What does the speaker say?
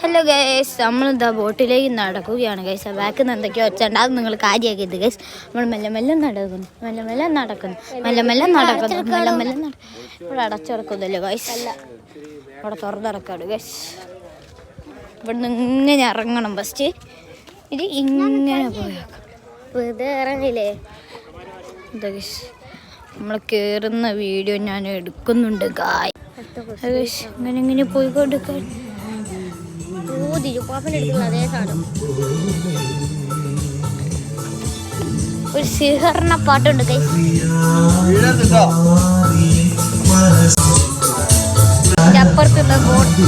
Hello guys, നമ്മളിതാ ബോട്ടിലേക്ക് നടക്കുകയാണ് ഗൈസ്. ബാക്കിൽ നിന്ന് എന്തൊക്കെയോ വെച്ചാണ്ട് അത് നിങ്ങൾ കാര്യമാക്കിയത് ഗൈസ്. നമ്മൾ മെല്ലെ മെല്ലെ നടക്കുന്നു. ഇവിടെ അടച്ചിറക്കുന്നല്ലോ ഗൈസ്, ഇവിടെ തുറന്നിറക്കാണ് ഗൈസ്. ഇവിടെ നിന്ന് ഇങ്ങനെ ഇറങ്ങണം ഫസ്റ്റ്. ഇത് ഇങ്ങനെ പോയേക്കാം, വെറുതെ ഇറങ്ങില്ലേ എന്താ ഗൈസ്. നമ്മൾ കയറുന്ന വീഡിയോ ഞാൻ എടുക്കുന്നുണ്ട് ഗായ്. ഇങ്ങനെ ഇങ്ങനെ പോയിക്കൊണ്ടിരിക്കാൻ ഒരു സിഹറിന പാട്ടുണ്ട് ഗൈസ്. അപ്പുറത്തുള്ള ബോട്ട്